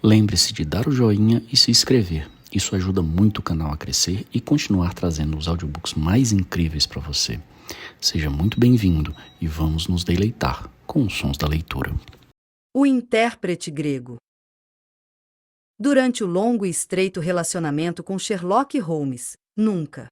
Lembre-se de dar o joinha e se inscrever. Isso ajuda muito o canal a crescer e continuar trazendo os audiobooks mais incríveis para você. Seja muito bem-vindo e vamos nos deleitar com os sons da leitura. O intérprete grego. Durante o longo e estreito relacionamento com Sherlock Holmes, nunca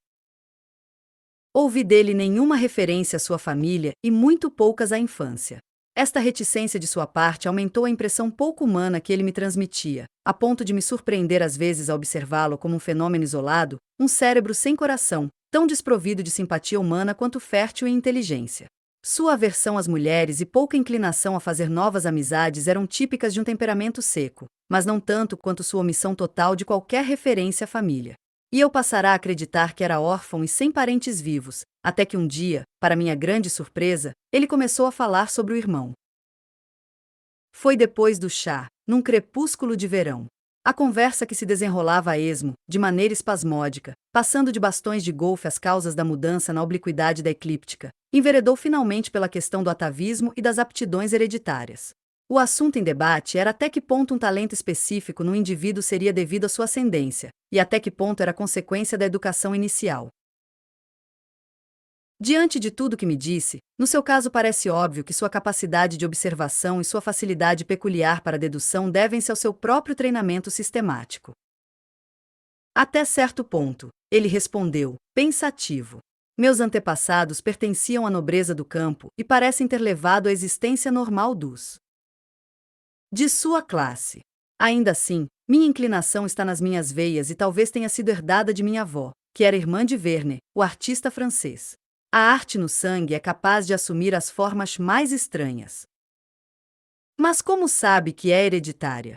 ouvi dele nenhuma referência à sua família e muito poucas à infância. Esta reticência de sua parte aumentou a impressão pouco humana que ele me transmitia, a ponto de me surpreender às vezes ao observá-lo como um fenômeno isolado, um cérebro sem coração, tão desprovido de simpatia humana quanto fértil em inteligência. Sua aversão às mulheres e pouca inclinação a fazer novas amizades eram típicas de um temperamento seco, mas não tanto quanto sua omissão total de qualquer referência à família. E eu passara a acreditar que era órfão e sem parentes vivos, até que um dia, para minha grande surpresa, ele começou a falar sobre o irmão. Foi depois do chá, num crepúsculo de verão. A conversa que se desenrolava a esmo, de maneira espasmódica, passando de bastões de golfe às causas da mudança na obliquidade da eclíptica, enveredou finalmente pela questão do atavismo e das aptidões hereditárias. O assunto em debate era até que ponto um talento específico no indivíduo seria devido à sua ascendência, e até que ponto era consequência da educação inicial. Diante de tudo que me disse, no seu caso parece óbvio que sua capacidade de observação e sua facilidade peculiar para a dedução devem-se ao seu próprio treinamento sistemático. Até certo ponto, ele respondeu, pensativo. Meus antepassados pertenciam à nobreza do campo e parecem ter levado a existência normal de sua classe. Ainda assim, minha inclinação está nas minhas veias e talvez tenha sido herdada de minha avó, que era irmã de Verne, o artista francês. A arte no sangue é capaz de assumir as formas mais estranhas. Mas como sabe que é hereditária?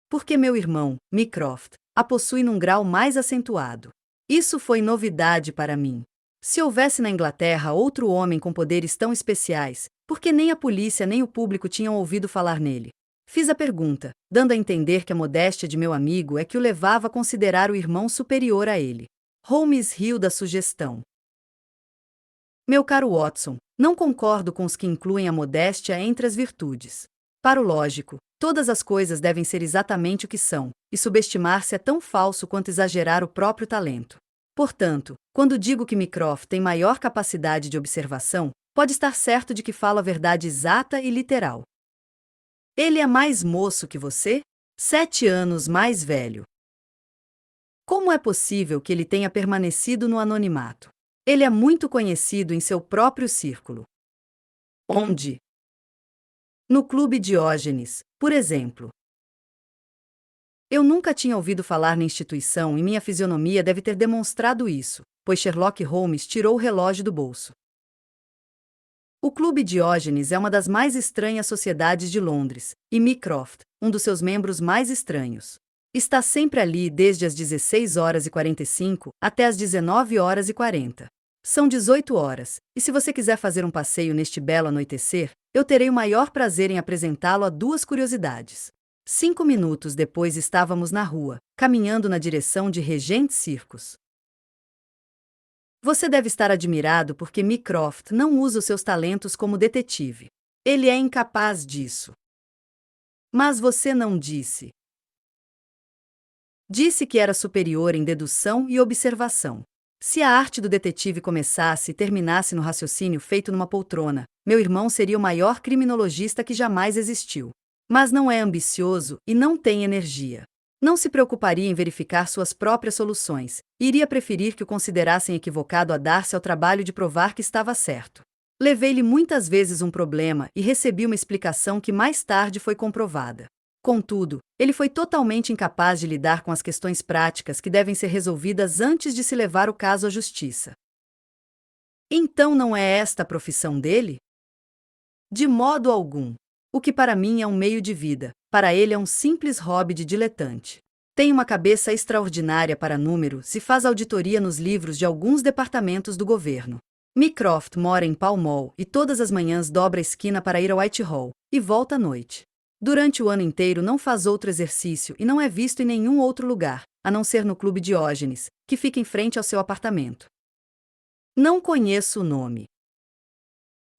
Porque meu irmão, Mycroft, a possui num grau mais acentuado. Isso foi novidade para mim. Se houvesse na Inglaterra outro homem com poderes tão especiais, por que nem a polícia nem o público tinham ouvido falar nele? Fiz a pergunta, dando a entender que a modéstia de meu amigo é que o levava a considerar o irmão superior a ele. Holmes riu da sugestão. Meu caro Watson, não concordo com os que incluem a modéstia entre as virtudes. Para o lógico, todas as coisas devem ser exatamente o que são, e subestimar-se é tão falso quanto exagerar o próprio talento. Portanto, quando digo que Mycroft tem maior capacidade de observação, pode estar certo de que falo a verdade exata e literal. Ele é mais moço que você? 7 anos mais velho. Como é possível que ele tenha permanecido no anonimato? Ele é muito conhecido em seu próprio círculo. Onde? No Clube Diógenes, por exemplo. Eu nunca tinha ouvido falar na instituição e minha fisionomia deve ter demonstrado isso, pois Sherlock Holmes tirou o relógio do bolso. O Clube Diógenes é uma das mais estranhas sociedades de Londres, e Mycroft, um dos seus membros mais estranhos. Está sempre ali desde as 16h45 até as 19h40. São 18 horas, e se você quiser fazer um passeio neste belo anoitecer, eu terei o maior prazer em apresentá-lo a 2 curiosidades. 5 minutos depois estávamos na rua, caminhando na direção de Regent Circus. Você deve estar admirado porque Mycroft não usa os seus talentos como detetive. Ele é incapaz disso. Mas você não disse. Disse que era superior em dedução e observação. Se a arte do detetive começasse e terminasse no raciocínio feito numa poltrona, meu irmão seria o maior criminologista que jamais existiu. Mas não é ambicioso e não tem energia. Não se preocuparia em verificar suas próprias soluções, e iria preferir que o considerassem equivocado a dar-se ao trabalho de provar que estava certo. Levei-lhe muitas vezes um problema e recebi uma explicação que mais tarde foi comprovada. Contudo, ele foi totalmente incapaz de lidar com as questões práticas que devem ser resolvidas antes de se levar o caso à justiça. Então não é esta a profissão dele? De modo algum. O que para mim é um meio de vida, para ele é um simples hobby de diletante. Tem uma cabeça extraordinária para números e faz auditoria nos livros de alguns departamentos do governo. Mycroft mora em Pall Mall e todas as manhãs dobra a esquina para ir ao Whitehall, e volta à noite. Durante o ano inteiro não faz outro exercício e não é visto em nenhum outro lugar, a não ser no Clube Diógenes, que fica em frente ao seu apartamento. Não conheço o nome.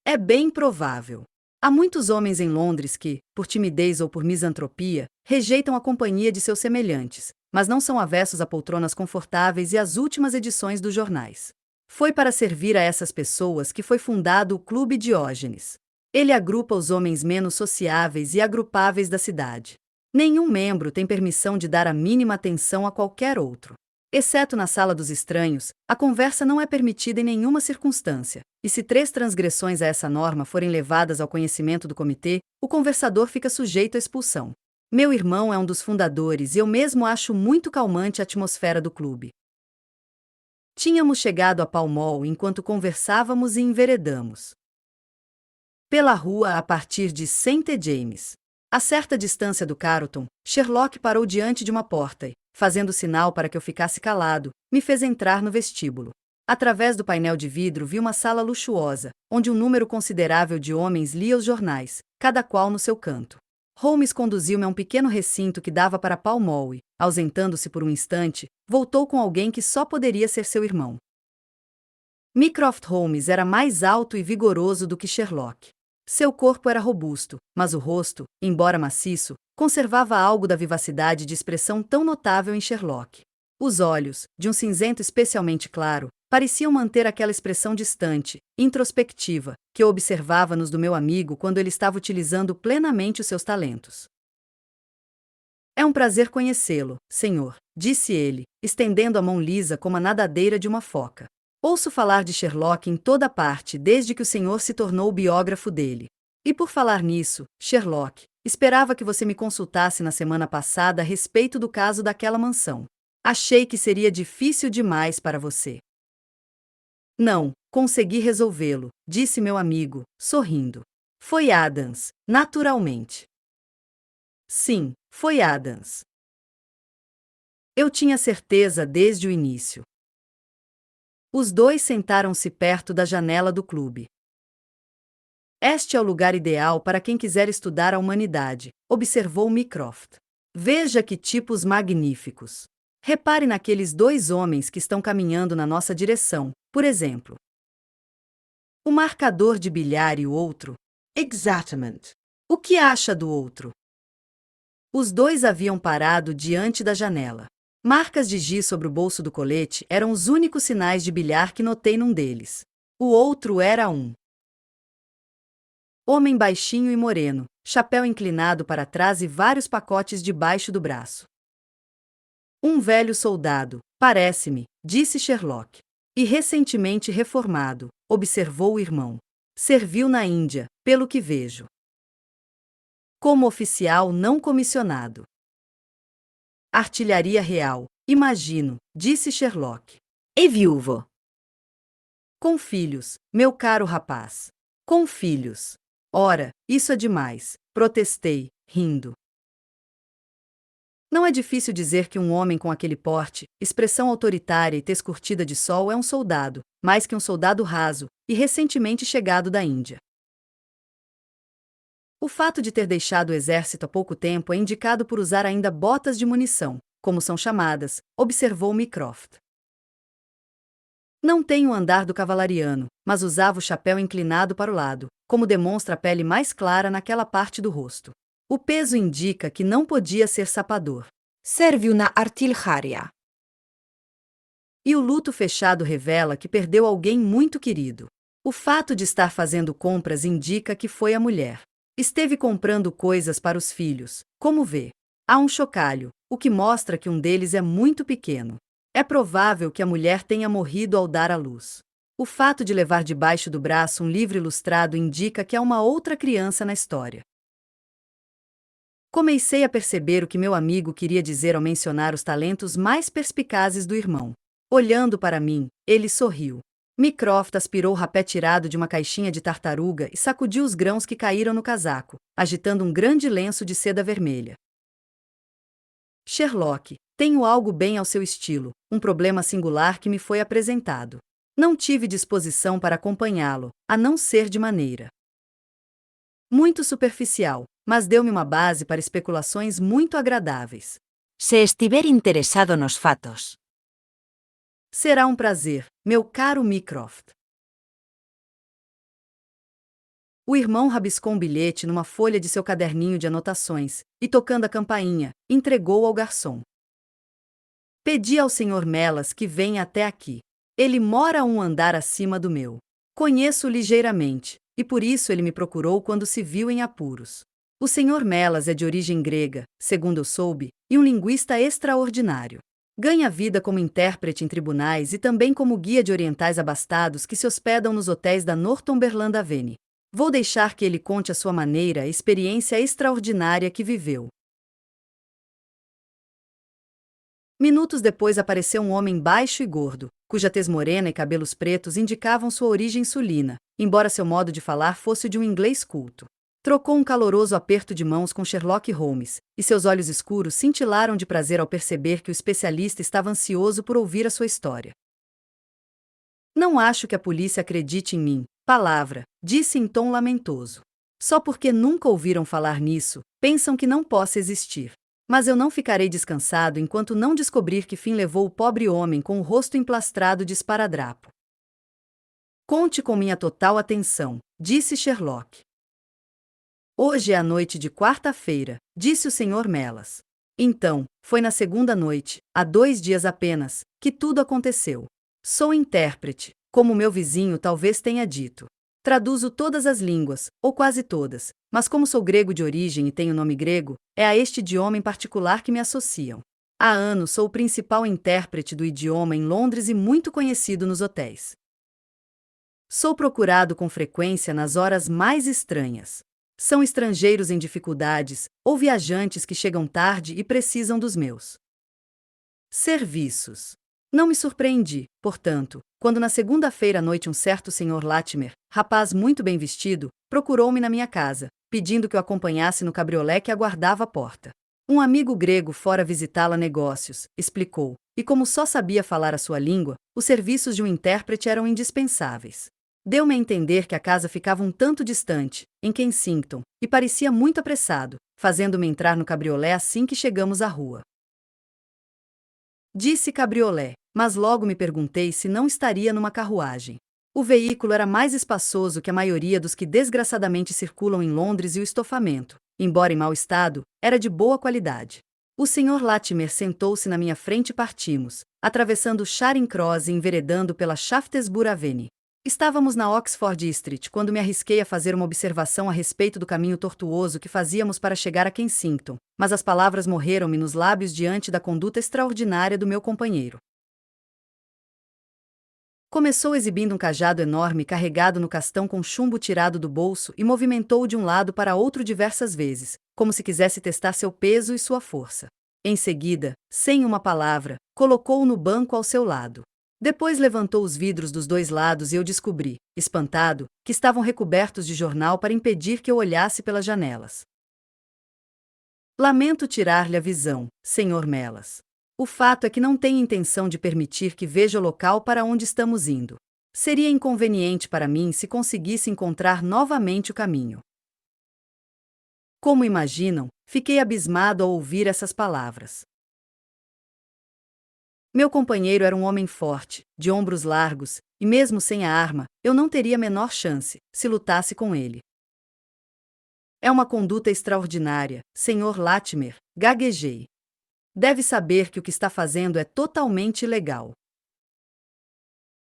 É bem provável. Há muitos homens em Londres que, por timidez ou por misantropia, rejeitam a companhia de seus semelhantes, mas não são avessos a poltronas confortáveis e às últimas edições dos jornais. Foi para servir a essas pessoas que foi fundado o Clube Diógenes. Ele agrupa os homens menos sociáveis e agrupáveis da cidade. Nenhum membro tem permissão de dar a mínima atenção a qualquer outro. Exceto na sala dos estranhos, a conversa não é permitida em nenhuma circunstância, e se 3 transgressões a essa norma forem levadas ao conhecimento do comitê, o conversador fica sujeito à expulsão. Meu irmão é um dos fundadores e eu mesmo acho muito calmante a atmosfera do clube. Tínhamos chegado a Pall Mall enquanto conversávamos e enveredamos pela rua a partir de St. James. A certa distância do Carlton, Sherlock parou diante de uma porta e, fazendo sinal para que eu ficasse calado, me fez entrar no vestíbulo. Através do painel de vidro vi uma sala luxuosa, onde um número considerável de homens lia os jornais, cada qual no seu canto. Holmes conduziu-me a um pequeno recinto que dava para Pall Mall e, ausentando-se por um instante, voltou com alguém que só poderia ser seu irmão. Mycroft Holmes era mais alto e vigoroso do que Sherlock. Seu corpo era robusto, mas o rosto, embora maciço, conservava algo da vivacidade de expressão tão notável em Sherlock. Os olhos, de um cinzento especialmente claro, pareciam manter aquela expressão distante, introspectiva, que eu observava nos do meu amigo quando ele estava utilizando plenamente os seus talentos. É um prazer conhecê-lo, senhor, disse ele, estendendo a mão lisa como a nadadeira de uma foca. Ouço falar de Sherlock em toda parte desde que o senhor se tornou o biógrafo dele. E por falar nisso, Sherlock, esperava que você me consultasse na semana passada a respeito do caso daquela mansão. Achei que seria difícil demais para você. Não, consegui resolvê-lo, disse meu amigo, sorrindo. Foi Adams, naturalmente. Sim, foi Adams. Eu tinha certeza desde o início. Os dois sentaram-se perto da janela do clube. Este é o lugar ideal para quem quiser estudar a humanidade, observou Mycroft. Veja que tipos magníficos. Repare naqueles 2 homens que estão caminhando na nossa direção, por exemplo. O marcador de bilhar e o outro. Exatamente. O que acha do outro? Os 2 haviam parado diante da janela. Marcas de giz sobre o bolso do colete eram os únicos sinais de bilhar que notei num deles. O outro era um homem baixinho e moreno, chapéu inclinado para trás e vários pacotes debaixo do braço. Um velho soldado, parece-me, disse Sherlock. E recentemente reformado, observou o irmão. Serviu na Índia, pelo que vejo. Como oficial não comissionado. Artilharia real, imagino, disse Sherlock. E viúvo? Com filhos, meu caro rapaz. Com filhos. Ora, isso é demais, protestei, rindo. Não é difícil dizer que um homem com aquele porte, expressão autoritária e tez curtida de sol é um soldado, mais que um soldado raso, e recentemente chegado da Índia. O fato de ter deixado o exército há pouco tempo é indicado por usar ainda botas de munição, como são chamadas, observou Mycroft. Não tem o andar do cavalariano, mas usava o chapéu inclinado para o lado, como demonstra a pele mais clara naquela parte do rosto. O peso indica que não podia ser sapador. Serve na artilharia. E o luto fechado revela que perdeu alguém muito querido. O fato de estar fazendo compras indica que foi a mulher. Esteve comprando coisas para os filhos, como vê. Há um chocalho, o que mostra que um deles é muito pequeno. É provável que a mulher tenha morrido ao dar à luz. O fato de levar debaixo do braço um livro ilustrado indica que há uma outra criança na história. Comecei a perceber o que meu amigo queria dizer ao mencionar os talentos mais perspicazes do irmão. Olhando para mim, ele sorriu. Mycroft aspirou o rapé tirado de uma caixinha de tartaruga e sacudiu os grãos que caíram no casaco, agitando um grande lenço de seda vermelha. Sherlock, tenho algo bem ao seu estilo, um problema singular que me foi apresentado. Não tive disposição para acompanhá-lo, a não ser de maneira muito superficial, mas deu-me uma base para especulações muito agradáveis. Se estiver interessado nos fatos. Será um prazer, meu caro Mycroft. O irmão rabiscou um bilhete numa folha de seu caderninho de anotações, e tocando a campainha, entregou ao garçom. Pedi ao Sr. Melas que venha até aqui. Ele mora um andar acima do meu. Conheço-o ligeiramente, e por isso ele me procurou quando se viu em apuros. O Sr. Melas é de origem grega, segundo eu soube, e um linguista extraordinário. Ganha vida como intérprete em tribunais e também como guia de orientais abastados que se hospedam nos hotéis da Northumberland Avenue. Vou deixar que ele conte à sua maneira a experiência extraordinária que viveu. Minutos depois apareceu um homem baixo e gordo, cuja tez morena e cabelos pretos indicavam sua origem sulina, embora seu modo de falar fosse o de um inglês culto. Trocou um caloroso aperto de mãos com Sherlock Holmes, e seus olhos escuros cintilaram de prazer ao perceber que o especialista estava ansioso por ouvir a sua história. Não acho que a polícia acredite em mim, palavra, disse em tom lamentoso. Só porque nunca ouviram falar nisso, pensam que não possa existir. Mas eu não ficarei descansado enquanto não descobrir que fim levou o pobre homem com o rosto emplastrado de esparadrapo. Conte com minha total atenção, disse Sherlock. Hoje é a noite de quarta-feira, disse o Sr. Melas. Então, foi na segunda noite, há 2 dias apenas, que tudo aconteceu. Sou intérprete, como meu vizinho talvez tenha dito. Traduzo todas as línguas, ou quase todas, mas como sou grego de origem e tenho nome grego, é a este idioma em particular que me associam. Há anos sou o principal intérprete do idioma em Londres e muito conhecido nos hotéis. Sou procurado com frequência nas horas mais estranhas. São estrangeiros em dificuldades, ou viajantes que chegam tarde e precisam dos meus serviços. Não me surpreendi, portanto, quando na segunda-feira à noite um certo Sr. Latimer, rapaz muito bem vestido, procurou-me na minha casa, pedindo que o acompanhasse no cabriolé que aguardava à porta. Um amigo grego fora visitá-la a negócios, explicou, e como só sabia falar a sua língua, os serviços de um intérprete eram indispensáveis. Deu-me a entender que a casa ficava um tanto distante, em Kensington, e parecia muito apressado, fazendo-me entrar no cabriolé assim que chegamos à rua. Disse cabriolé, mas logo me perguntei se não estaria numa carruagem. O veículo era mais espaçoso que a maioria dos que desgraçadamente circulam em Londres e o estofamento, embora em mau estado, era de boa qualidade. O Sr. Latimer sentou-se na minha frente e partimos, atravessando Charing Cross e enveredando pela Shaftesbury Avenue. Estávamos na Oxford Street quando me arrisquei a fazer uma observação a respeito do caminho tortuoso que fazíamos para chegar a Kensington, mas as palavras morreram-me nos lábios diante da conduta extraordinária do meu companheiro. Começou exibindo um cajado enorme carregado no castão com chumbo tirado do bolso e movimentou-o de um lado para outro diversas vezes, como se quisesse testar seu peso e sua força. Em seguida, sem uma palavra, colocou-o no banco ao seu lado. Depois levantou os vidros dos 2 lados e eu descobri, espantado, que estavam recobertos de jornal para impedir que eu olhasse pelas janelas. Lamento tirar-lhe a visão, Sr. Melas. O fato é que não tenho intenção de permitir que veja o local para onde estamos indo. Seria inconveniente para mim se conseguisse encontrar novamente o caminho. Como imaginam, fiquei abismado ao ouvir essas palavras. Meu companheiro era um homem forte, de ombros largos, e mesmo sem a arma, eu não teria a menor chance, se lutasse com ele. É uma conduta extraordinária, Sr. Latimer, gaguejei. Deve saber que o que está fazendo é totalmente ilegal.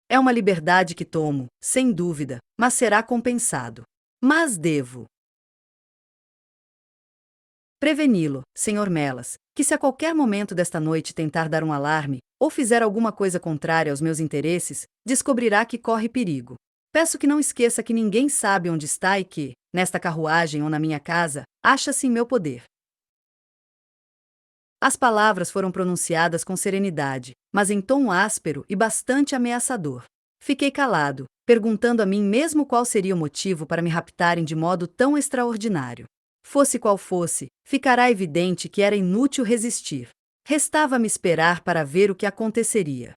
É uma liberdade que tomo, sem dúvida, mas será compensado. Mas devo preveni-lo, Sr. Melas, que se a qualquer momento desta noite tentar dar um alarme, ou fizer alguma coisa contrária aos meus interesses, descobrirá que corre perigo. Peço que não esqueça que ninguém sabe onde está e que, nesta carruagem ou na minha casa, acha-se em meu poder. As palavras foram pronunciadas com serenidade, mas em tom áspero e bastante ameaçador. Fiquei calado, perguntando a mim mesmo qual seria o motivo para me raptarem de modo tão extraordinário. Fosse qual fosse, ficará evidente que era inútil resistir. Restava-me esperar para ver o que aconteceria.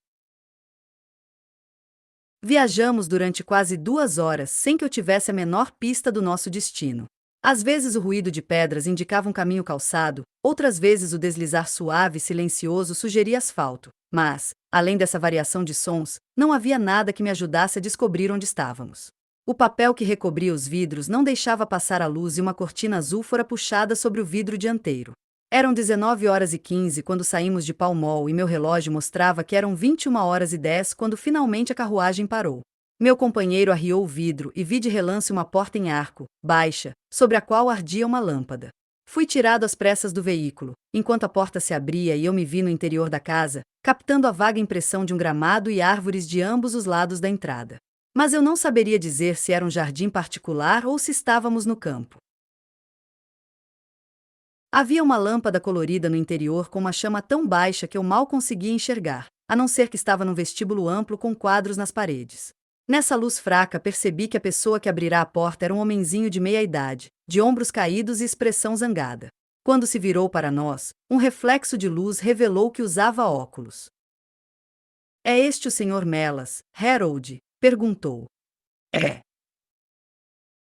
Viajamos durante quase 2 horas sem que eu tivesse a menor pista do nosso destino. Às vezes o ruído de pedras indicava um caminho calçado, outras vezes o deslizar suave e silencioso sugeria asfalto, mas, além dessa variação de sons, não havia nada que me ajudasse a descobrir onde estávamos. O papel que recobria os vidros não deixava passar a luz e uma cortina azul fora puxada sobre o vidro dianteiro. Eram 19h15 quando saímos de Pall Mall e meu relógio mostrava que eram 21h10 quando finalmente a carruagem parou. Meu companheiro arriou o vidro e vi de relance uma porta em arco, baixa, sobre a qual ardia uma lâmpada. Fui tirado às pressas do veículo, enquanto a porta se abria e eu me vi no interior da casa, captando a vaga impressão de um gramado e árvores de ambos os lados da entrada. Mas eu não saberia dizer se era um jardim particular ou se estávamos no campo. Havia uma lâmpada colorida no interior com uma chama tão baixa que eu mal conseguia enxergar, a não ser que estava num vestíbulo amplo com quadros nas paredes. Nessa luz fraca percebi que a pessoa que abrirá a porta era um homenzinho de meia-idade, de ombros caídos e expressão zangada. Quando se virou para nós, um reflexo de luz revelou que usava óculos. "É este o Sr. Melas, Harold?" perguntou. "É."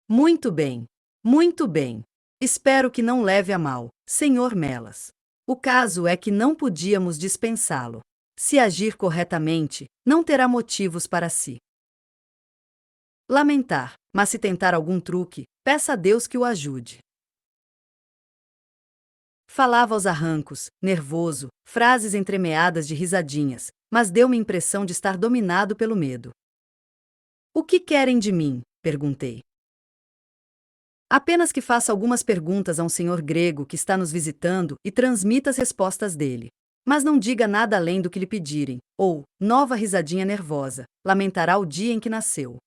"Muito bem. Muito bem. Espero que não leve a mal, Sr. Melas. O caso é que não podíamos dispensá-lo. Se agir corretamente, não terá motivos para si lamentar, mas se tentar algum truque, peça a Deus que o ajude." Falava aos arrancos, nervoso, frases entremeadas de risadinhas, mas deu-me a impressão de estar dominado pelo medo. "O que querem de mim?" perguntei. "Apenas que faça algumas perguntas a um senhor grego que está nos visitando e transmita as respostas dele. Mas não diga nada além do que lhe pedirem, ou, nova risadinha nervosa, lamentará o dia em que nasceu."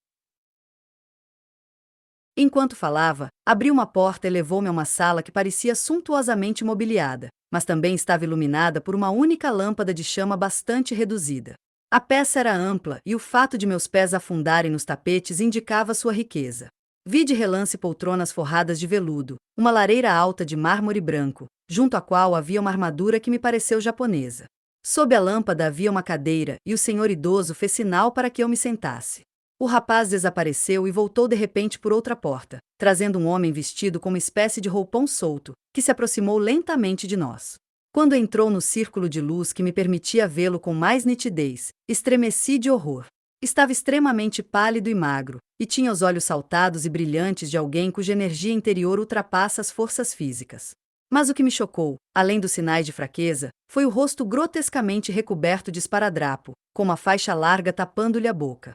Enquanto falava, abriu uma porta e levou-me a uma sala que parecia suntuosamente mobiliada, mas também estava iluminada por uma única lâmpada de chama bastante reduzida. A peça era ampla e o fato de meus pés afundarem nos tapetes indicava sua riqueza. Vi de relance poltronas forradas de veludo, uma lareira alta de mármore branco, junto à qual havia uma armadura que me pareceu japonesa. Sob a lâmpada havia uma cadeira e o senhor idoso fez sinal para que eu me sentasse. O rapaz desapareceu e voltou de repente por outra porta, trazendo um homem vestido com uma espécie de roupão solto, que se aproximou lentamente de nós. Quando entrou no círculo de luz que me permitia vê-lo com mais nitidez, estremeci de horror. Estava extremamente pálido e magro, e tinha os olhos saltados e brilhantes de alguém cuja energia interior ultrapassa as forças físicas. Mas o que me chocou, além dos sinais de fraqueza, foi o rosto grotescamente recoberto de esparadrapo, com uma faixa larga tapando-lhe a boca.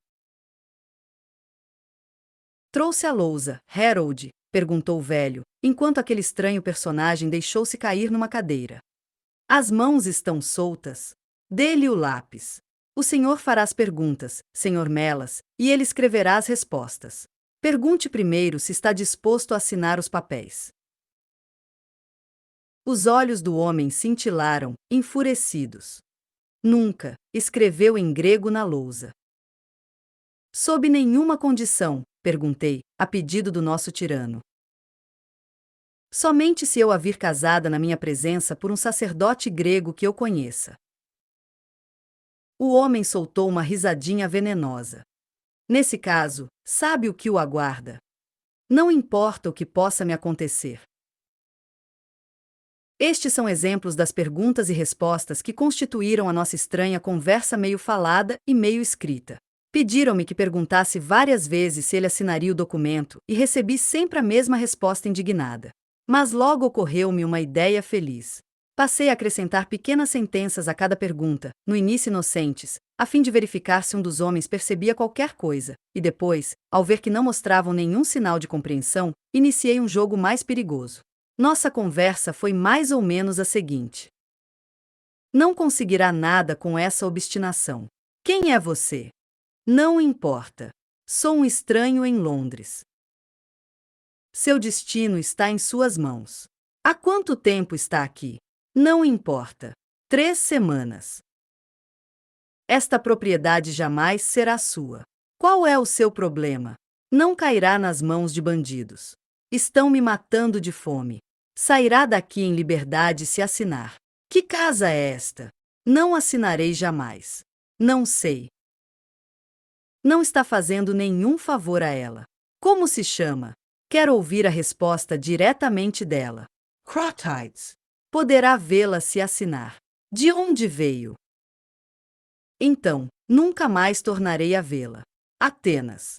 "Trouxe a lousa, Harold?" perguntou o velho, enquanto aquele estranho personagem deixou-se cair numa cadeira. "As mãos estão soltas. Dê-lhe o lápis. O senhor fará as perguntas, Sr. Melas, e ele escreverá as respostas. Pergunte primeiro se está disposto a assinar os papéis." Os olhos do homem cintilaram, enfurecidos. "Nunca", escreveu em grego na lousa. "Sob nenhuma condição?" perguntei, a pedido do nosso tirano. "Somente se eu a vir casada na minha presença por um sacerdote grego que eu conheça." O homem soltou uma risadinha venenosa. "Nesse caso, sabe o que o aguarda? Não importa o que possa me acontecer." Estes são exemplos das perguntas e respostas que constituíram a nossa estranha conversa meio falada e meio escrita. Pediram-me que perguntasse várias vezes se ele assinaria o documento, e recebi sempre a mesma resposta indignada. Mas logo ocorreu-me uma ideia feliz. Passei a acrescentar pequenas sentenças a cada pergunta, no início inocentes, a fim de verificar se um dos homens percebia qualquer coisa, e depois, ao ver que não mostravam nenhum sinal de compreensão, iniciei um jogo mais perigoso. Nossa conversa foi mais ou menos a seguinte: "Não conseguirá nada com essa obstinação. Quem é você?" "Não importa. Sou um estranho em Londres. Seu destino está em suas mãos. Há quanto tempo está aqui?" "Não importa. 3 semanas. Esta propriedade jamais será sua. Qual é o seu problema?" "Não cairá nas mãos de bandidos. Estão me matando de fome. Sairá daqui em liberdade se assinar." "Que casa é esta?" "Não assinarei jamais." "Não sei." "Não está fazendo nenhum favor a ela." "Como se chama?" "Quero ouvir a resposta diretamente dela." "Crotides." "Poderá vê-la se assinar." "De onde veio?" "Então, nunca mais tornarei a vê-la." "Atenas."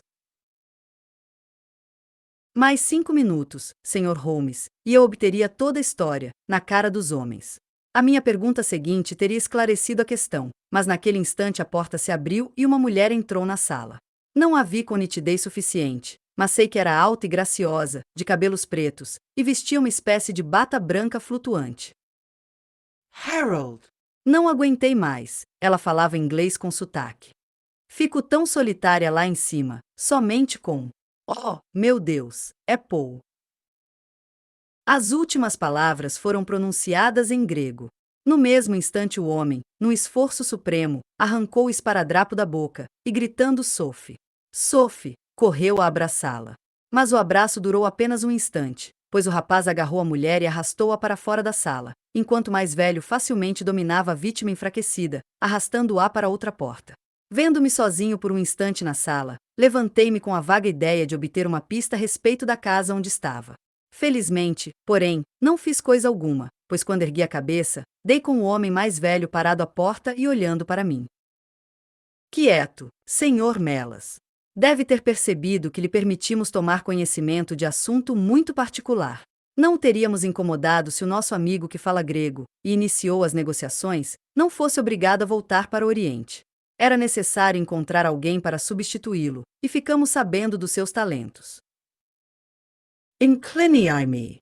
Mais 5 minutos, Sr. Holmes, e eu obteria toda a história, na cara dos homens. A minha pergunta seguinte teria esclarecido a questão, mas naquele instante a porta se abriu e uma mulher entrou na sala. Não a vi com nitidez suficiente, mas sei que era alta e graciosa, de cabelos pretos, e vestia uma espécie de bata branca flutuante. Harold! Não aguentei mais, ela falava inglês com sotaque. Fico tão solitária lá em cima, somente com... Oh, meu Deus, é Paul. As últimas palavras foram pronunciadas em grego. No mesmo instante o homem, num esforço supremo, arrancou o esparadrapo da boca, e gritando Sophie. Sophie, correu a abraçá-la. Mas o abraço durou apenas um instante, pois o rapaz agarrou a mulher e arrastou-a para fora da sala, enquanto o mais velho facilmente dominava a vítima enfraquecida, arrastando-a para outra porta. Vendo-me sozinho por um instante na sala, levantei-me com a vaga ideia de obter uma pista a respeito da casa onde estava. Felizmente, porém, não fiz coisa alguma, pois quando ergui a cabeça, dei com o homem mais velho parado à porta e olhando para mim. Quieto, Sr. Melas. Deve ter percebido que lhe permitimos tomar conhecimento de assunto muito particular. Não o teríamos incomodado se o nosso amigo que fala grego e iniciou as negociações não fosse obrigado a voltar para o Oriente. Era necessário encontrar alguém para substituí-lo, e ficamos sabendo dos seus talentos. Incline-me.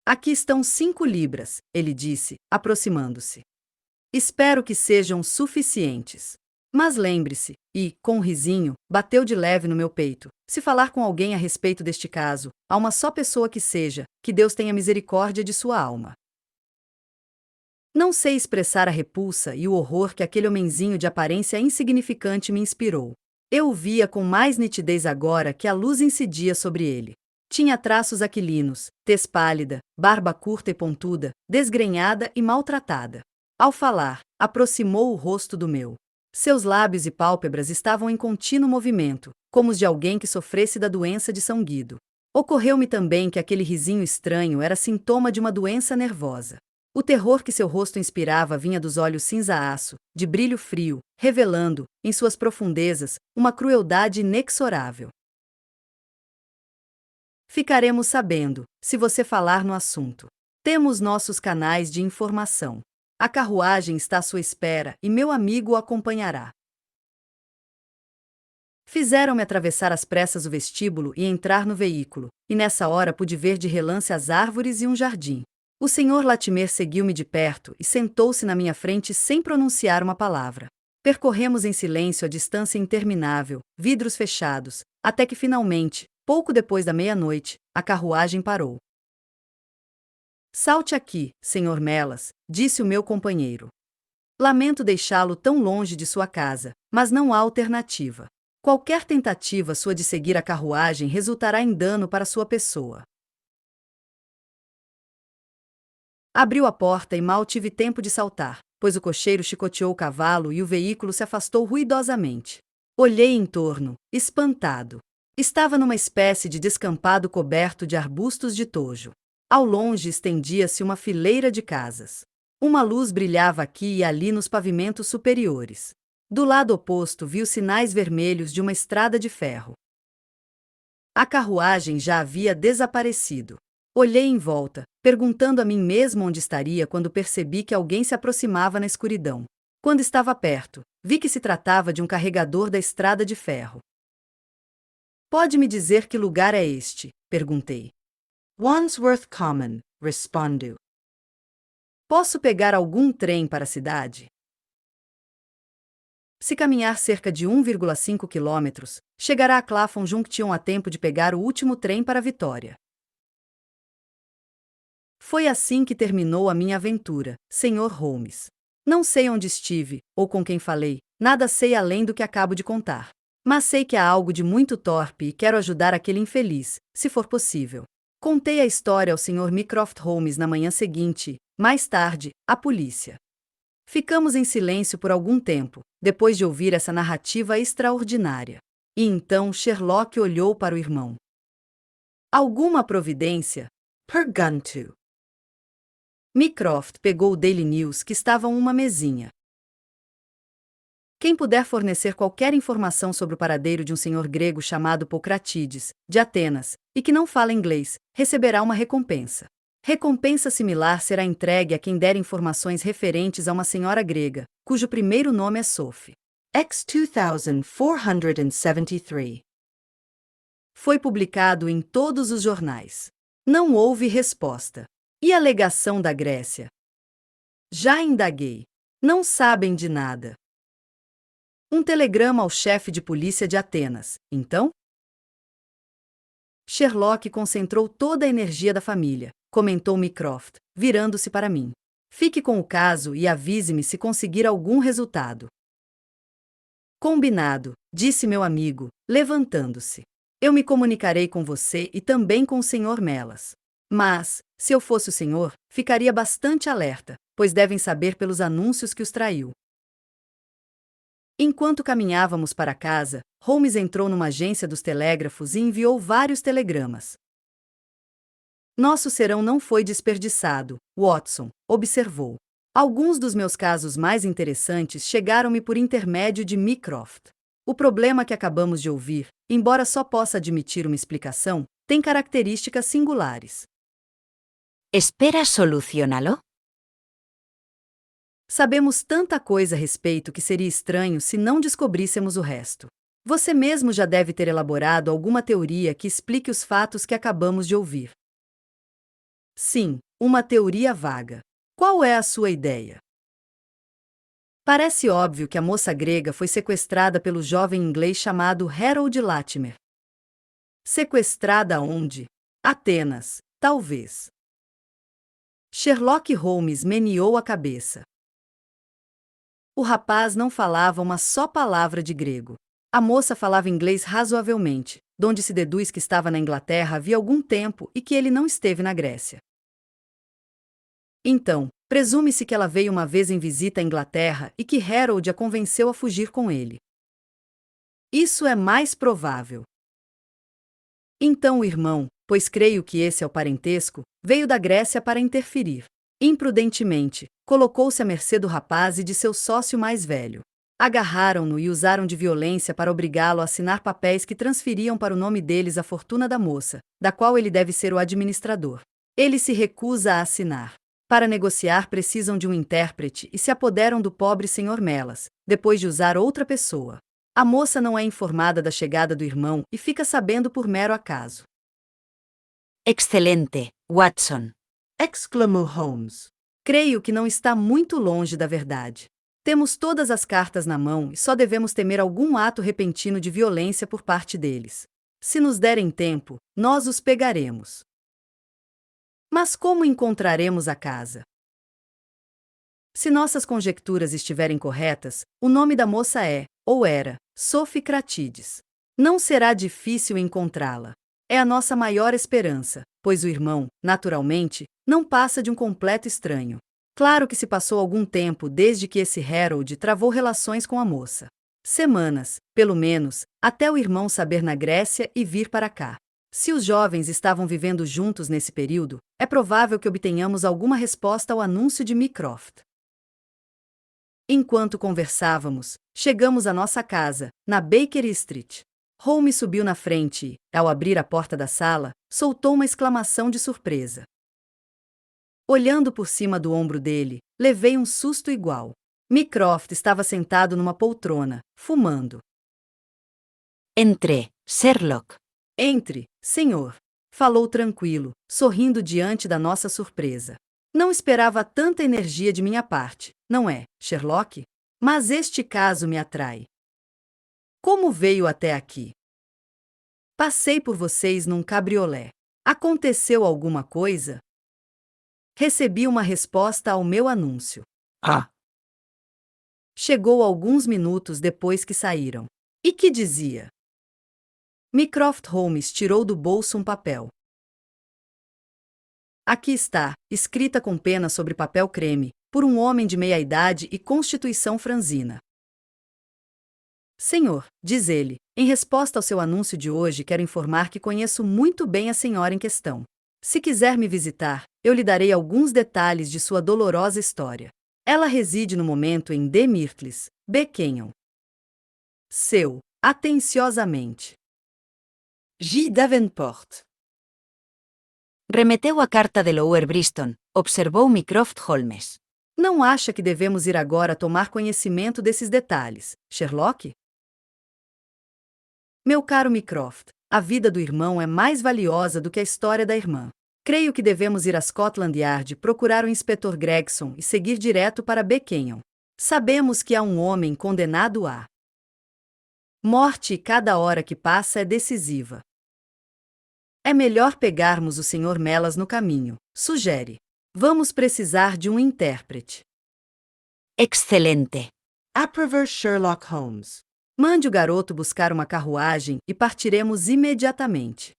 Aqui estão 5 libras, ele disse, aproximando-se. Espero que sejam suficientes. Mas lembre-se, e, com um risinho, bateu de leve no meu peito, se falar com alguém a respeito deste caso, a uma só pessoa que seja, que Deus tenha misericórdia de sua alma. Não sei expressar a repulsa e o horror que aquele homenzinho de aparência insignificante me inspirou. Eu o via com mais nitidez agora que a luz incidia sobre ele. Tinha traços aquilinos, tez pálida, barba curta e pontuda, desgrenhada e maltratada. Ao falar, aproximou o rosto do meu. Seus lábios e pálpebras estavam em contínuo movimento, como os de alguém que sofresse da doença de São Guido. Ocorreu-me também que aquele risinho estranho era sintoma de uma doença nervosa. O terror que seu rosto inspirava vinha dos olhos cinza-aço, de brilho frio, revelando, em suas profundezas, uma crueldade inexorável. Ficaremos sabendo, se você falar no assunto. Temos nossos canais de informação. A carruagem está à sua espera e meu amigo o acompanhará. Fizeram-me atravessar às pressas o vestíbulo e entrar no veículo, e nessa hora pude ver de relance as árvores e um jardim. O Sr. Latimer seguiu-me de perto e sentou-se na minha frente sem pronunciar uma palavra. Percorremos em silêncio a distância interminável, vidros fechados, até que finalmente, pouco depois da meia-noite, a carruagem parou. Salte aqui, Sr. Melas, disse o meu companheiro. Lamento deixá-lo tão longe de sua casa, mas não há alternativa. Qualquer tentativa sua de seguir a carruagem resultará em dano para sua pessoa. Abriu a porta e mal tive tempo de saltar, pois o cocheiro chicoteou o cavalo e o veículo se afastou ruidosamente. Olhei em torno, espantado. Estava numa espécie de descampado coberto de arbustos de tojo. Ao longe estendia-se uma fileira de casas. Uma luz brilhava aqui e ali nos pavimentos superiores. Do lado oposto vi os sinais vermelhos de uma estrada de ferro. A carruagem já havia desaparecido. Olhei em volta, perguntando a mim mesmo onde estaria quando percebi que alguém se aproximava na escuridão. Quando estava perto, vi que se tratava de um carregador da estrada de ferro. Pode me dizer que lugar é este? Perguntei. Wandsworth Common, respondeu. Posso pegar algum trem para a cidade? Se caminhar cerca de 1,5 quilômetros, chegará a Clapham Junction a tempo de pegar o último trem para Vitória. Foi assim que terminou a minha aventura, Sr. Holmes. Não sei onde estive, ou com quem falei, nada sei além do que acabo de contar. Mas sei que há algo de muito torpe e quero ajudar aquele infeliz, se for possível. Contei a história ao Sr. Mycroft Holmes na manhã seguinte e, mais tarde, à polícia. Ficamos em silêncio por algum tempo, depois de ouvir essa narrativa extraordinária. E então Sherlock olhou para o irmão. Alguma providência? Pergunto. Mycroft pegou o Daily News que estava em uma mesinha. Quem puder fornecer qualquer informação sobre o paradeiro de um senhor grego chamado Pocratides, de Atenas, e que não fala inglês, receberá uma recompensa. Recompensa similar será entregue a quem der informações referentes a uma senhora grega, cujo primeiro nome é Sophie. X2473. Foi publicado em todos os jornais. Não houve resposta. E a alegação da Grécia? Já indaguei. Não sabem de nada. Um telegrama ao chefe de polícia de Atenas, então? Sherlock concentrou toda a energia da família, comentou Mycroft, virando-se para mim. Fique com o caso e avise-me se conseguir algum resultado. Combinado, disse meu amigo, levantando-se. Eu me comunicarei com você e também com o Sr. Melas. Mas, se eu fosse o senhor, ficaria bastante alerta, pois devem saber pelos anúncios que os traiu. Enquanto caminhávamos para casa, Holmes entrou numa agência dos telégrafos e enviou vários telegramas. Nosso serão não foi desperdiçado, Watson, observou. Alguns dos meus casos mais interessantes chegaram-me por intermédio de Mycroft. O problema que acabamos de ouvir, embora só possa admitir uma explicação, tem características singulares. ¿Esperas solucioná-lo? Sabemos tanta coisa a respeito que seria estranho se não descobríssemos o resto. Você mesmo já deve ter elaborado alguma teoria que explique os fatos que acabamos de ouvir. Sim, uma teoria vaga. Qual é a sua ideia? Parece óbvio que a moça grega foi sequestrada pelo jovem inglês chamado Harold Latimer. Sequestrada onde? Atenas, talvez. Sherlock Holmes meneou a cabeça. O rapaz não falava uma só palavra de grego. A moça falava inglês razoavelmente, donde se deduz que estava na Inglaterra havia algum tempo e que ele não esteve na Grécia. Então, presume-se que ela veio uma vez em visita à Inglaterra e que Harold a convenceu a fugir com ele. Isso é mais provável. Então o irmão, pois creio que esse é o parentesco, veio da Grécia para interferir. Imprudentemente, colocou-se à mercê do rapaz e de seu sócio mais velho. Agarraram-no e usaram de violência para obrigá-lo a assinar papéis que transferiam para o nome deles a fortuna da moça, da qual ele deve ser o administrador. Ele se recusa a assinar. Para negociar precisam de um intérprete e se apoderam do pobre Sr. Melas, depois de usar outra pessoa. A moça não é informada da chegada do irmão e fica sabendo por mero acaso. Excelente, Watson. Exclamou Holmes. Creio que não está muito longe da verdade. Temos todas as cartas na mão e só devemos temer algum ato repentino de violência por parte deles. Se nos derem tempo, nós os pegaremos. Mas como encontraremos a casa? Se nossas conjecturas estiverem corretas, o nome da moça é, ou era, Sophie Cratides. Não será difícil encontrá-la. É a nossa maior esperança, pois o irmão, naturalmente, não passa de um completo estranho. Claro que se passou algum tempo desde que esse Harold travou relações com a moça. Semanas, pelo menos, até o irmão saber na Grécia e vir para cá. Se os jovens estavam vivendo juntos nesse período, é provável que obtenhamos alguma resposta ao anúncio de Mycroft. Enquanto conversávamos, chegamos à nossa casa, na Baker Street. Holmes subiu na frente e, ao abrir a porta da sala, soltou uma exclamação de surpresa. Olhando por cima do ombro dele, levei um susto igual. Mycroft estava sentado numa poltrona, fumando. Entre, Sherlock. Entre, senhor. Falou tranquilo, sorrindo diante da nossa surpresa. Não esperava tanta energia de minha parte, não é, Sherlock? Mas este caso me atrai. Como veio até aqui? Passei por vocês num cabriolé. Aconteceu alguma coisa? Recebi uma resposta ao meu anúncio. Ah. Chegou alguns minutos depois que saíram. E que dizia? Mycroft Holmes tirou do bolso um papel. Aqui está, escrita com pena sobre papel creme, por um homem de meia-idade e constituição franzina. Senhor, diz ele, em resposta ao seu anúncio de hoje quero informar que conheço muito bem a senhora em questão. Se quiser me visitar, eu lhe darei alguns detalhes de sua dolorosa história. Ela reside no momento em The Myrtles, B. Canyon. Seu, atenciosamente. J. Davenport. Remeteu a carta de Lower Briston, observou Mycroft Holmes. Não acha que devemos ir agora tomar conhecimento desses detalhes, Sherlock? Meu caro Mycroft, a vida do irmão é mais valiosa do que a história da irmã. Creio que devemos ir a Scotland Yard procurar o inspetor Gregson e seguir direto para Beckenham. Sabemos que há um homem condenado à morte e cada hora que passa é decisiva. É melhor pegarmos o Sr. Melas no caminho, sugere. Vamos precisar de um intérprete. Excelente. Approver Sherlock Holmes. Mande o garoto buscar uma carruagem e partiremos imediatamente.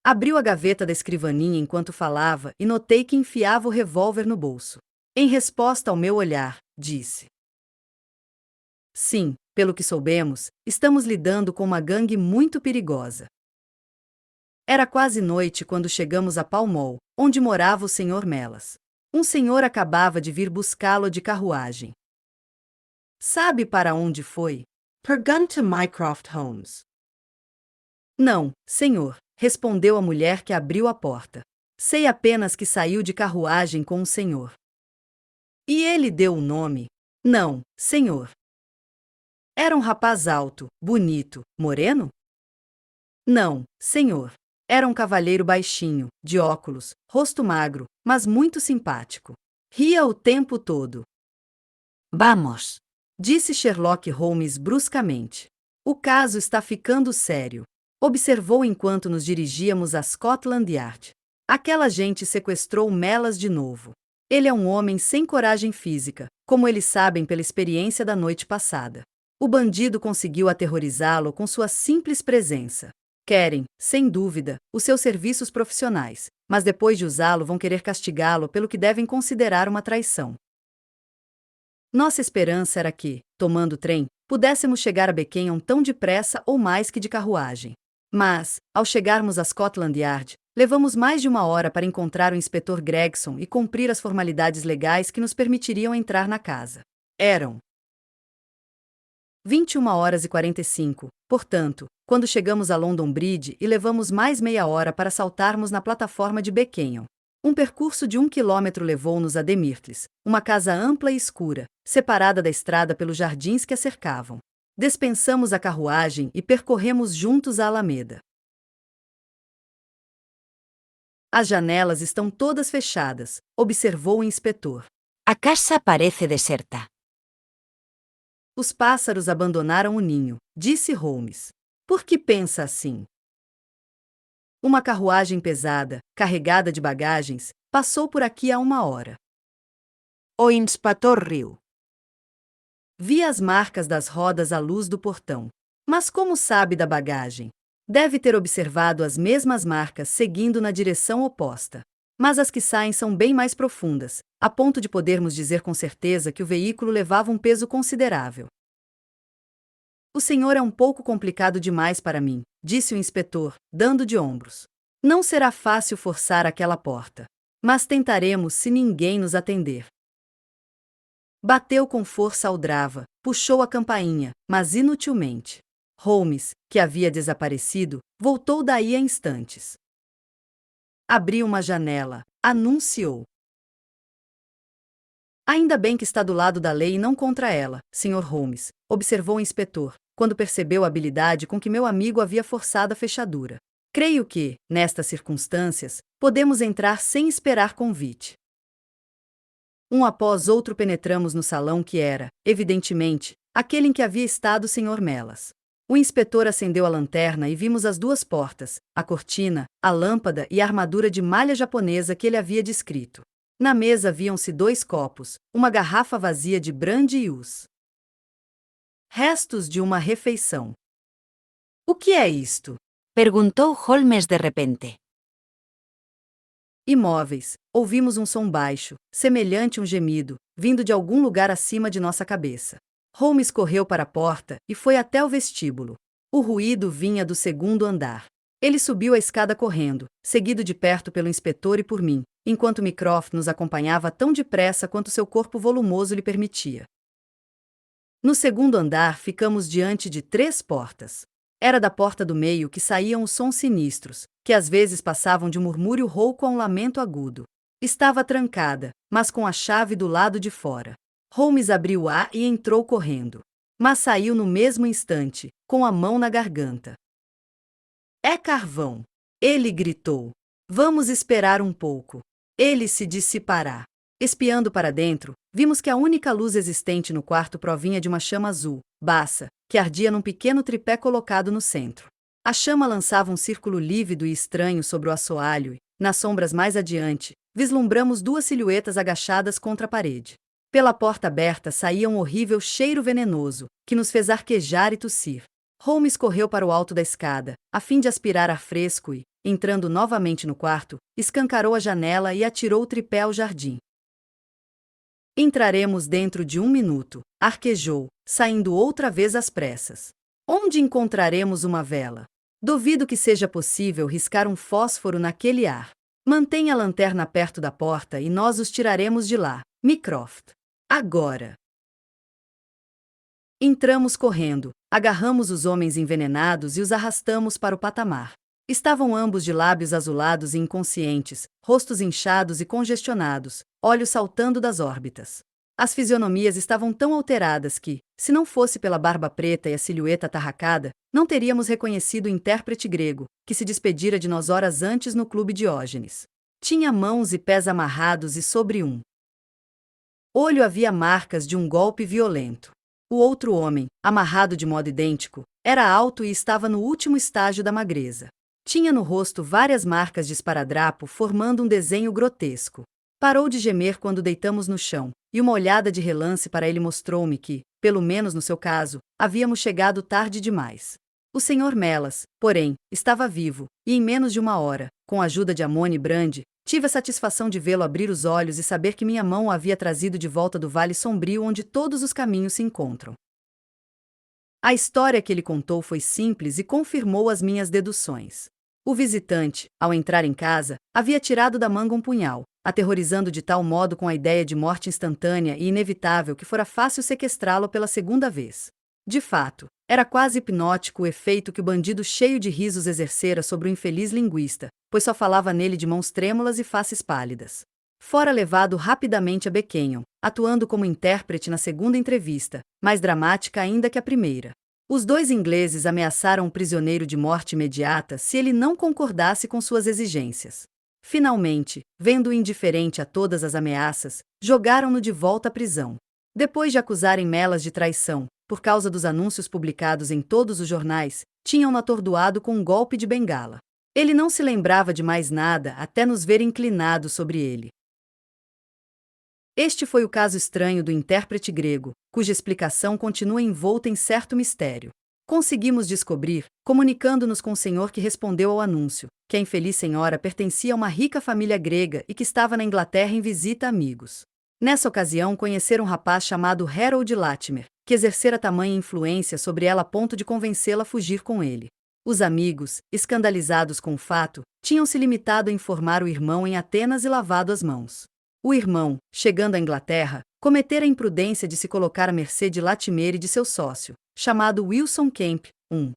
Abriu a gaveta da escrivaninha enquanto falava e notei que enfiava o revólver no bolso. Em resposta ao meu olhar, disse: Sim, pelo que soubemos, estamos lidando com uma gangue muito perigosa. Era quase noite quando chegamos a Pall Mall, onde morava o Sr. Melas. Um senhor acabava de vir buscá-lo de carruagem. Sabe para onde foi? Pergun to Mycroft Holmes. Não, senhor, respondeu a mulher que abriu a porta. Sei apenas que saiu de carruagem com o senhor. E ele deu o nome? Não, senhor. Era um rapaz alto, bonito, moreno? Não, senhor. Era um cavalheiro baixinho, de óculos, rosto magro, mas muito simpático. Ria o tempo todo. Vamos. Disse Sherlock Holmes bruscamente. O caso está ficando sério. Observou enquanto nos dirigíamos a Scotland Yard. Aquela gente sequestrou Melas de novo. Ele é um homem sem coragem física, como eles sabem pela experiência da noite passada. O bandido conseguiu aterrorizá-lo com sua simples presença. Querem, sem dúvida, os seus serviços profissionais, mas depois de usá-lo vão querer castigá-lo pelo que devem considerar uma traição. Nossa esperança era que, tomando o trem, pudéssemos chegar a Beckenham tão depressa ou mais que de carruagem. Mas, ao chegarmos a Scotland Yard, levamos mais de uma hora para encontrar o inspetor Gregson e cumprir as formalidades legais que nos permitiriam entrar na casa. Eram 21h45, portanto, quando chegamos a London Bridge e levamos mais meia hora para saltarmos na plataforma de Beckenham. Um percurso de 1 quilômetro levou-nos a The Myrtles, uma casa ampla e escura, separada da estrada pelos jardins que a cercavam. Dispensamos a carruagem e percorremos juntos a Alameda. As janelas estão todas fechadas, observou o inspetor. A casa parece deserta. Os pássaros abandonaram o ninho, disse Holmes. Por que pensa assim? Uma carruagem pesada, carregada de bagagens, passou por aqui há 1 hora. O inspetor riu. Vi as marcas das rodas à luz do portão. Mas como sabe da bagagem? Deve ter observado as mesmas marcas seguindo na direção oposta. Mas as que saem são bem mais profundas, a ponto de podermos dizer com certeza que o veículo levava um peso considerável. O senhor é um pouco complicado demais para mim, disse o inspetor, dando de ombros. Não será fácil forçar aquela porta. Mas tentaremos se ninguém nos atender. Bateu com força a aldrava, puxou a campainha, mas inutilmente. Holmes, que havia desaparecido, voltou daí a instantes. Abriu uma janela, anunciou. Ainda bem que está do lado da lei e não contra ela, Sr. Holmes, observou o inspetor, quando percebeu a habilidade com que meu amigo havia forçado a fechadura. Creio que, nestas circunstâncias, podemos entrar sem esperar convite. Um após outro penetramos no salão que era, evidentemente, aquele em que havia estado o Sr. Melas. O inspetor acendeu a lanterna e vimos as 2 portas, a cortina, a lâmpada e a armadura de malha japonesa que ele havia descrito. Na mesa viam-se 2 copos, uma garrafa vazia de brandy e os restos de uma refeição. O que é isto? Perguntou Holmes de repente. Imóveis. Ouvimos um som baixo, semelhante a um gemido, vindo de algum lugar acima de nossa cabeça. Holmes correu para a porta e foi até o vestíbulo. O ruído vinha do 2º andar. Ele subiu a escada correndo, seguido de perto pelo inspetor e por mim, enquanto Mycroft nos acompanhava tão depressa quanto seu corpo volumoso lhe permitia. No segundo andar, ficamos diante de 3 portas. Era da porta do meio que saíam os sons sinistros, que às vezes passavam de um murmúrio rouco a um lamento agudo. Estava trancada, mas com a chave do lado de fora. Holmes abriu-a e entrou correndo. Mas saiu no mesmo instante, com a mão na garganta. É carvão! Ele gritou. Vamos esperar um pouco. Ele se dissipará. Espiando para dentro, vimos que a única luz existente no quarto provinha de uma chama azul, baça, que ardia num pequeno tripé colocado no centro. A chama lançava um círculo lívido e estranho sobre o assoalho e, nas sombras mais adiante, vislumbramos 2 silhuetas agachadas contra a parede. Pela porta aberta saía um horrível cheiro venenoso, que nos fez arquejar e tossir. Holmes correu para o alto da escada, a fim de aspirar ar fresco e, entrando novamente no quarto, escancarou a janela e atirou o tripé ao jardim. Entraremos dentro de 1 minuto, arquejou, saindo outra vez às pressas. Onde encontraremos uma vela? Duvido que seja possível riscar um fósforo naquele ar. Mantenha a lanterna perto da porta e nós os tiraremos de lá, Mycroft. Agora! Entramos correndo, agarramos os homens envenenados e os arrastamos para o patamar. Estavam ambos de lábios azulados e inconscientes, rostos inchados e congestionados, olhos saltando das órbitas. As fisionomias estavam tão alteradas que, se não fosse pela barba preta e a silhueta atarracada, não teríamos reconhecido o intérprete grego, que se despedira de nós horas antes no clube Diógenes. Tinha mãos e pés amarrados e sobre um olho havia marcas de um golpe violento. O outro homem, amarrado de modo idêntico, era alto e estava no último estágio da magreza. Tinha no rosto várias marcas de esparadrapo formando um desenho grotesco. Parou de gemer quando deitamos no chão, e uma olhada de relance para ele mostrou-me que, pelo menos no seu caso, havíamos chegado tarde demais. O Sr. Melas, porém, estava vivo, e em menos de 1 hora, com a ajuda de Amone Brand, tive a satisfação de vê-lo abrir os olhos e saber que minha mão o havia trazido de volta do vale sombrio onde todos os caminhos se encontram. A história que ele contou foi simples e confirmou as minhas deduções. O visitante, ao entrar em casa, havia tirado da manga um punhal, aterrorizando de tal modo com a ideia de morte instantânea e inevitável que fora fácil sequestrá-lo pela segunda vez. De fato, era quase hipnótico o efeito que o bandido cheio de risos exercera sobre o infeliz linguista, pois só falava nele de mãos trêmulas e faces pálidas. Fora levado rapidamente a Beckenham, atuando como intérprete na segunda entrevista, mais dramática ainda que a primeira. Os 2 ingleses ameaçaram o prisioneiro de morte imediata se ele não concordasse com suas exigências. Finalmente, vendo-o indiferente a todas as ameaças, jogaram-no de volta à prisão. Depois de acusarem Melas de traição, por causa dos anúncios publicados em todos os jornais, tinham-no atordoado com um golpe de bengala. Ele não se lembrava de mais nada até nos ver inclinados sobre ele. Este foi o caso estranho do intérprete grego, cuja explicação continua envolta em certo mistério. Conseguimos descobrir, comunicando-nos com o senhor que respondeu ao anúncio, que a infeliz senhora pertencia a uma rica família grega e que estava na Inglaterra em visita a amigos. Nessa ocasião conheceram um rapaz chamado Harold Latimer, que exercera tamanha influência sobre ela a ponto de convencê-la a fugir com ele. Os amigos, escandalizados com o fato, tinham se limitado a informar o irmão em Atenas e lavado as mãos. O irmão, chegando à Inglaterra, cometera a imprudência de se colocar à mercê de Latimer e de seu sócio, chamado Wilson Kemp, um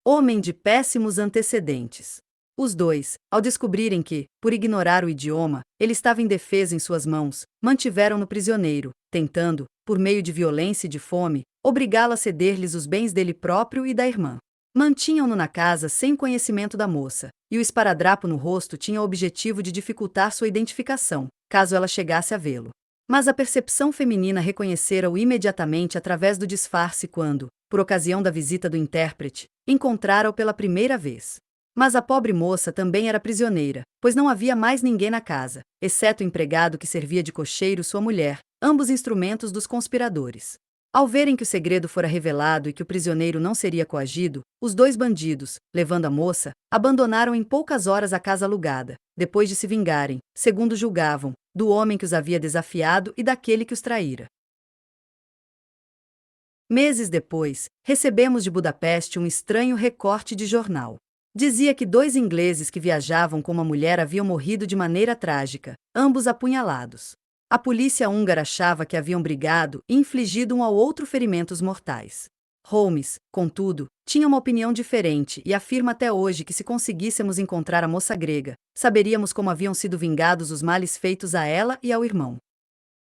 homem de péssimos antecedentes. Os 2, ao descobrirem que, por ignorar o idioma, ele estava indefeso em suas mãos, mantiveram-no prisioneiro, tentando, por meio de violência e de fome, obrigá-lo a ceder-lhes os bens dele próprio e da irmã. Mantinham-no na casa sem conhecimento da moça, e o esparadrapo no rosto tinha o objetivo de dificultar sua identificação, caso ela chegasse a vê-lo. Mas a percepção feminina reconhecera-o imediatamente através do disfarce quando, por ocasião da visita do intérprete, encontrara-o pela primeira vez. Mas a pobre moça também era prisioneira, pois não havia mais ninguém na casa, exceto o empregado que servia de cocheiro sua mulher, ambos instrumentos dos conspiradores. Ao verem que o segredo fora revelado e que o prisioneiro não seria coagido, os 2 bandidos, levando a moça, abandonaram em poucas horas a casa alugada, depois de se vingarem, segundo julgavam, do homem que os havia desafiado e daquele que os traíra. Meses depois, recebemos de Budapeste um estranho recorte de jornal. Dizia que 2 ingleses que viajavam com uma mulher haviam morrido de maneira trágica, ambos apunhalados. A polícia húngara achava que haviam brigado e infligido um ao outro ferimentos mortais. Holmes, contudo, tinha uma opinião diferente e afirma até hoje que se conseguíssemos encontrar a moça grega, saberíamos como haviam sido vingados os males feitos a ela e ao irmão.